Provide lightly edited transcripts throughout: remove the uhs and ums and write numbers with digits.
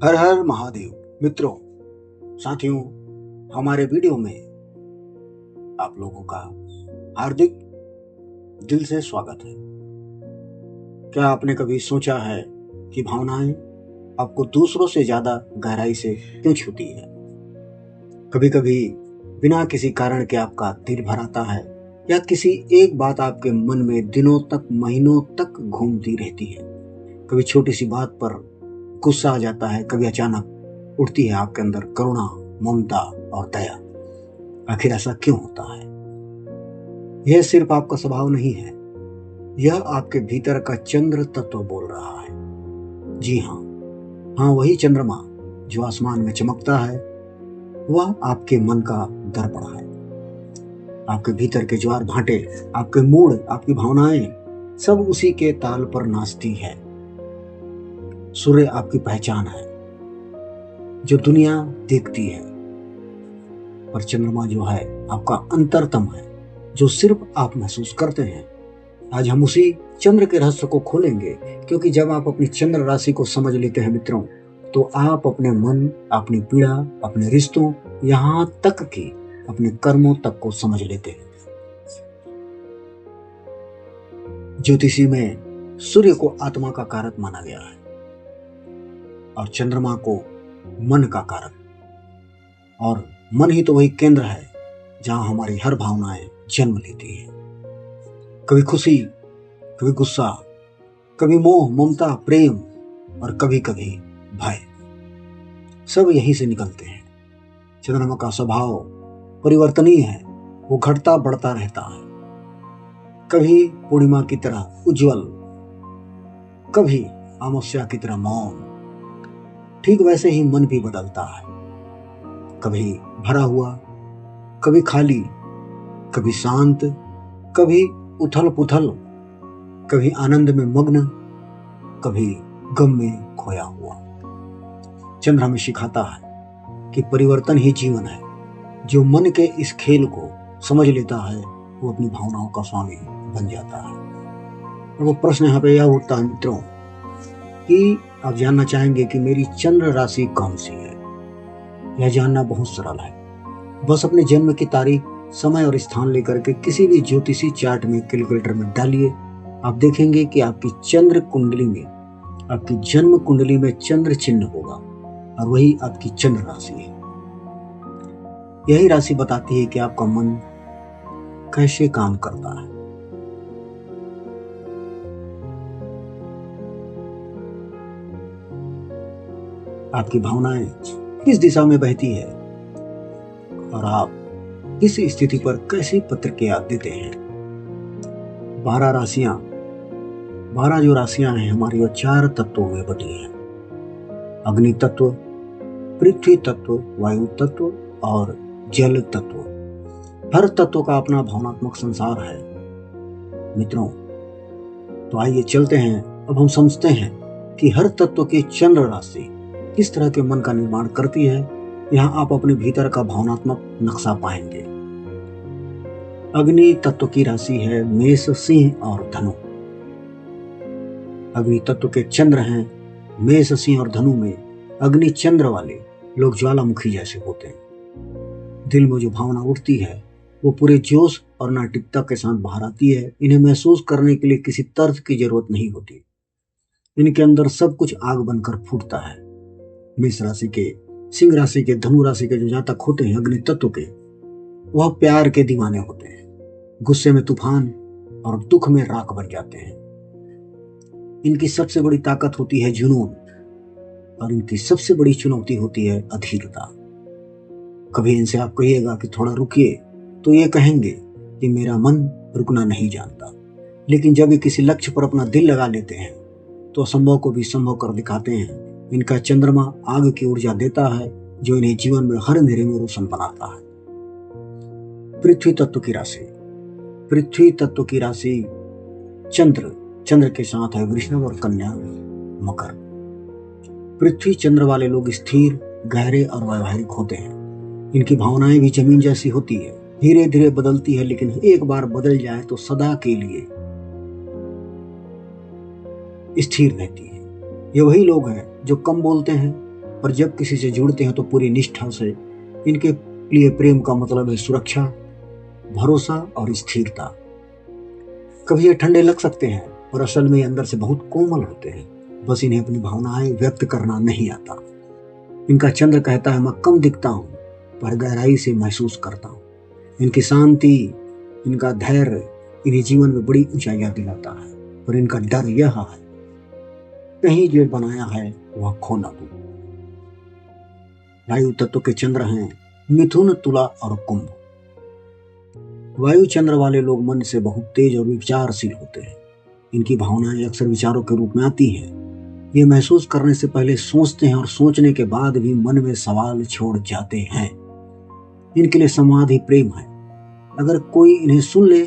हर हर महादेव। मित्रों, साथियों, हमारे वीडियो में आप लोगों का हार्दिक दिल से स्वागत है। क्या आपने कभी सोचा है कि भावनाएं आपको दूसरों से ज्यादा गहराई से क्यों छूती है? कभी कभी बिना किसी कारण के आपका दिल भर आता है या किसी एक बात आपके मन में दिनों तक महीनों तक घूमती रहती है। कभी छोटी सी बात पर गुस्सा आ जाता है, कभी अचानक उठती है आपके अंदर करुणा, ममता और दया। आखिर ऐसा क्यों होता है? यह सिर्फ आपका स्वभाव नहीं है, यह आपके भीतर का चंद्र तत्व बोल रहा है। जी हाँ, वही चंद्रमा जो आसमान में चमकता है, वह आपके मन का दर्पण है। आपके भीतर के ज्वार भाटे, आपके मूड, आपकी भावनाएं सब उसी के ताल पर नाचती है। सूर्य आपकी पहचान है जो दुनिया देखती है, पर चंद्रमा जो है आपका अंतरतम है जो सिर्फ आप महसूस करते हैं। आज हम उसी चंद्र के रहस्य को खोलेंगे, क्योंकि जब आप अपनी चंद्र राशि को समझ लेते हैं मित्रों, तो आप अपने मन, अपनी पीड़ा, अपने रिश्तों, यहाँ तक कि अपने कर्मों तक को समझ लेते हैं। ज्योतिषी में सूर्य को आत्मा का कारक माना गया है और चंद्रमा को मन का कारक, और मन ही तो वही केंद्र है जहां हमारी हर भावनाएं जन्म लेती है। कभी खुशी, कभी गुस्सा, कभी मोह, ममता, प्रेम और कभी कभी भय, सब यहीं से निकलते हैं। चंद्रमा का स्वभाव परिवर्तनीय है, वो घटता बढ़ता रहता है। कभी पूर्णिमा की तरह उज्जवल, कभी अमावस्या की तरह मौन। ठीक वैसे ही मन भी बदलता है, कभी भरा हुआ, कभी खाली, कभी शांत, कभी उथल पुथल, कभी आनंद में मग्न, कभी गम में खोया हुआ। चंद्र हमें सिखाता है कि परिवर्तन ही जीवन है। जो मन के इस खेल को समझ लेता है, वो अपनी भावनाओं का स्वामी बन जाता है। और वो प्रश्न यहाँ पे यह उठता है मित्रों कि आप जानना चाहेंगे कि मेरी चंद्र राशि कौन सी है। यह जानना बहुत सरल है। बस अपने जन्म की तारीख, समय और स्थान लेकर के किसी भी ज्योतिषी चार्ट में, कैलकुलेटर में डालिए। आप देखेंगे कि आपकी चंद्र कुंडली में, आपकी जन्म कुंडली में चंद्र चिन्ह होगा और वही आपकी चंद्र राशि है। यही राशि बताती है कि आपका मन कैसे काम करता है। आपकी भावनाएं किस दिशा में बहती है और आप किस स्थिति पर कैसी प्रतिक्रिया देते हैं। 12 जो राशियां हैं हमारी, वो 4 तत्वों में बटी हैं। अग्नि तत्व, पृथ्वी तत्व, वायु तत्व और जल तत्व। हर तत्व का अपना भावनात्मक संसार है मित्रों। तो आइए चलते हैं, अब हम समझते हैं कि हर तत्व की चंद्र राशि किस तरह के मन का निर्माण करती है। यहाँ आप अपने भीतर का भावनात्मक नक्शा पाएंगे। अग्नि तत्व की राशि है मेष, सिंह और धनु। अग्नि तत्व के चंद्र हैं मेष, सिंह और धनु में। अग्नि चंद्र वाले लोग ज्वालामुखी जैसे होते हैं। दिल में जो भावना उठती है वो पूरे जोश और नाटिकता के साथ बाहर आती है। इन्हें महसूस करने के लिए किसी तर्क की जरूरत नहीं होती। इनके अंदर सब कुछ आग बनकर फूटता है। मेष राशि के, सिंह राशि के, धनु राशि के जो जातक होते हैं अग्नि तत्व के, वह प्यार के दीवाने होते हैं। गुस्से में तूफान और दुख में राख बन जाते हैं। इनकी सबसे बड़ी ताकत होती है जुनून और इनकी सबसे बड़ी चुनौती होती है अधीरता। कभी इनसे आप कहिएगा कि थोड़ा रुकिए, तो ये कहेंगे कि मेरा मन रुकना नहीं जानता। लेकिन जब ये किसी लक्ष्य पर अपना दिल लगा लेते हैं तो असंभव को भी संभव कर दिखाते हैं। इनका चंद्रमा आग की ऊर्जा देता है जो इन्हें जीवन में हर अंधेरे में रोशन बनाता है। पृथ्वी तत्व की राशि, पृथ्वी तत्व की राशि चंद्र के साथ है वृषभ और कन्या, मकर। पृथ्वी चंद्र वाले लोग स्थिर, गहरे और वैवाहिक होते हैं। इनकी भावनाएं भी जमीन जैसी होती है, धीरे धीरे बदलती है, लेकिन एक बार बदल जाए तो सदा के लिए स्थिर रहती है। ये वही लोग हैं जो कम बोलते हैं, पर जब किसी से जुड़ते हैं तो पूरी निष्ठा से। इनके लिए प्रेम का मतलब है सुरक्षा, भरोसा और स्थिरता। कभी ये ठंडे लग सकते हैं और असल में अंदर से बहुत कोमल होते हैं, बस इन्हें अपनी भावनाएं व्यक्त करना नहीं आता। इनका चंद्र कहता है मैं कम दिखता हूं पर गहराई से महसूस करता हूं। इनकी शांति, इनका धैर्य इन्हें जीवन में बड़ी ऊंचाइयां दिलाता है, पर इनका डर यह है कहीं जो बनाया है वह खो न दूं। वायु तत्व के चंद्र हैं मिथुन, तुला और कुंभ। वायु चंद्र वाले लोग मन से बहुत तेज और विचारशील होते हैं। इनकी भावनाएं अक्सर विचारों के रूप में आती हैं। ये महसूस करने से पहले सोचते हैं और सोचने के बाद भी मन में सवाल छोड़ जाते हैं। इनके लिए संवाद ही प्रेम है। अगर कोई इन्हें सुन ले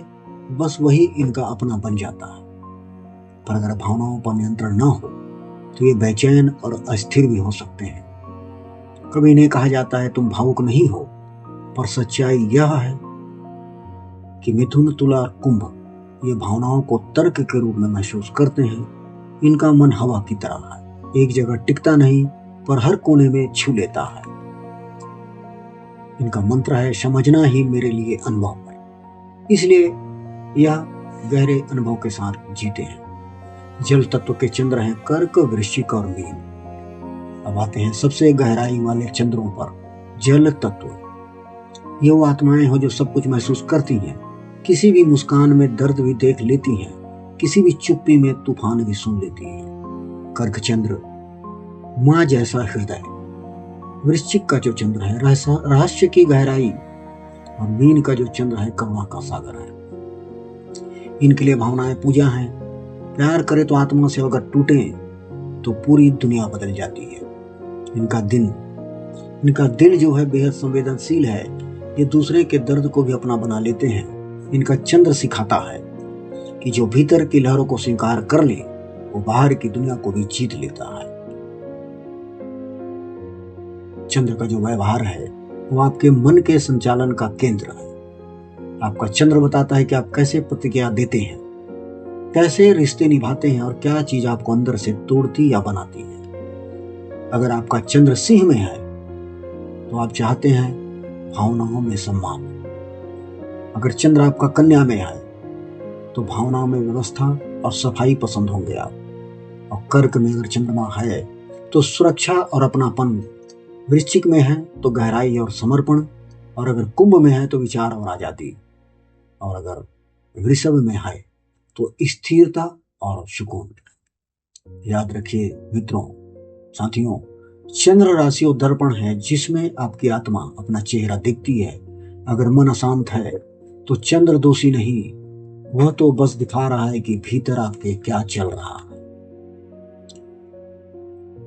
बस वही इनका अपना बन जाता है। पर अगर भावनाओं पर नियंत्रण न हो तो ये बेचैन और अस्थिर भी हो सकते हैं। कभी इन्हें कहा जाता है तुम भावुक नहीं हो, पर सच्चाई यह है कि मिथुन, तुला और कुंभ ये भावनाओं को तर्क के रूप में महसूस करते हैं। इनका मन हवा की तरह है, एक जगह टिकता नहीं पर हर कोने में छू लेता है। इनका मंत्र है समझना ही मेरे लिए अनुभव है, इसलिए यह गहरे अनुभव के साथ जीते हैं। जल तत्व के चंद्र हैं कर्क, वृश्चिक और मीन। अब आते हैं सबसे गहराई वाले चंद्रों पर। जल तत्व ये वो आत्माएं हो जो सब कुछ महसूस करती हैं, किसी भी मुस्कान में दर्द भी देख लेती हैं, किसी भी चुप्पी में तूफान भी सुन लेती हैं। कर्क चंद्र माँ जैसा हृदय। वृश्चिक का जो चंद्र है रहस्य की गहराई, और मीन का जो चंद्र है करुणा का सागर है। इनके लिए भावनाएं पूजा है। प्यार करे तो आत्मा से अगर टूटे तो पूरी दुनिया बदल जाती है। इनका दिल जो है बेहद संवेदनशील है। ये दूसरे के दर्द को भी अपना बना लेते हैं। इनका चंद्र सिखाता है कि जो भीतर की लहरों को स्वीकार कर ले वो बाहर की दुनिया को भी जीत लेता है। चंद्र का जो व्यवहार है वो आपके मन के संचालन का केंद्र है। आपका चंद्र बताता है कि आप कैसे प्रतिक्रिया देते हैं, कैसे रिश्ते निभाते हैं और क्या चीज आपको अंदर से तोड़ती या बनाती है। अगर आपका चंद्र सिंह में है तो आप चाहते हैं भावनाओं में सम्मान। अगर चंद्र आपका कन्या में है तो भावनाओं में व्यवस्था और सफाई पसंद होंगे आप। और कर्क में अगर चंद्रमा है तो सुरक्षा और अपनापन। वृश्चिक में है तो गहराई और समर्पण, और अगर कुंभ में है तो विचार और आजादी, और अगर वृषभ में है तो स्थिरता और सुकून। याद रखिए मित्रों, साथियों, चंद्र राशि और दर्पण है जिसमें आपकी आत्मा अपना चेहरा दिखती है। अगर मन अशांत है तो चंद्र दोषी नहीं, वह तो बस दिखा रहा है कि भीतर आपके क्या चल रहा है।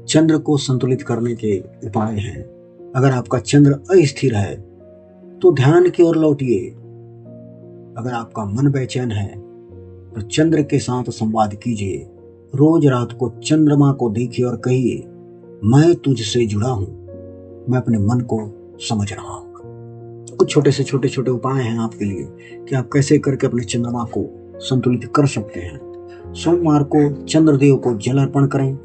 चंद्र को संतुलित करने के उपाय हैं। अगर आपका चंद्र अस्थिर है तो ध्यान की ओर लौटिए। अगर आपका मन बेचैन है तो चंद्र के साथ संवाद कीजिए। रोज रात को चंद्रमा को देखिए और कहिए मैं तुझसे जुड़ा हूं, मैं अपने मन को समझ रहा हूं। कुछ छोटे से छोटे उपाय हैं आपके लिए कि आप कैसे करके अपने चंद्रमा को संतुलित कर सकते हैं। सोमवार को चंद्रदेव को जल अर्पण करें।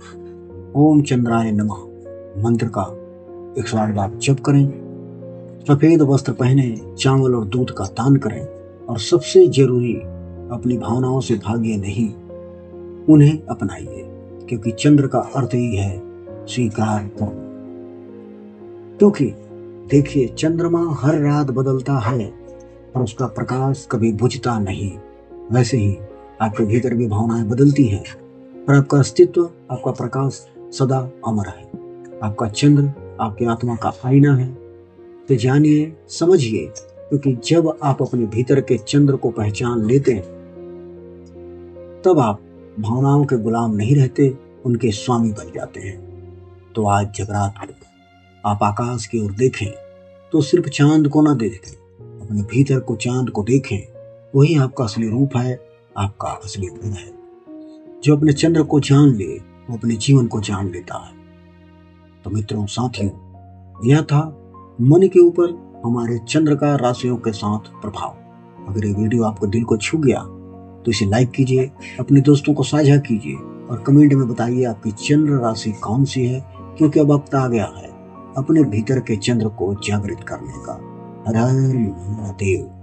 ओम चंद्राय नमः मंत्र का 108 बार जप करें। सफेद वस्त्र पहने, चावल और दूध का दान करें, और सबसे जरूरी अपनी भावनाओं से भागिए नहीं, उन्हें अपनाइए, क्योंकि चंद्र का अर्थ ही है स्वीकार करो। क्योंकि देखिए चंद्रमा हर रात बदलता है और उसका प्रकाश कभी बुझता नहीं। वैसे ही आपके भीतर भी भावनाएं बदलती हैं, पर आपका अस्तित्व, आपका प्रकाश सदा अमर है। आपका चंद्र आपकी आत्मा का आईना है। तो जानिए, समझिए, क्योंकि जब आप अपने भीतर के चंद्र को पहचान लेते हैं तब आप भावनाओं के गुलाम नहीं रहते, उनके स्वामी बन जाते हैं। तो आज जगरात को आप आकाश की ओर देखें तो सिर्फ चांद को ना देखें, अपने भीतर को चांद को देखें। वही आपका असली रूप है, आपका असली गुण है। जो अपने चंद्र को जान ले वो अपने जीवन को जान लेता है। तो मित्रों, साथियों, यह था मन के ऊपर हमारे चंद्र का राशियों के साथ प्रभाव। अगर ये वीडियो आपको दिल को छू गया तो इसे लाइक कीजिए, अपने दोस्तों को साझा कीजिए और कमेंट में बताइए आपकी चंद्र राशि कौन सी है, क्योंकि अब वक्त आ गया है अपने भीतर के चंद्र को जागृत करने का। हर हर महादेव।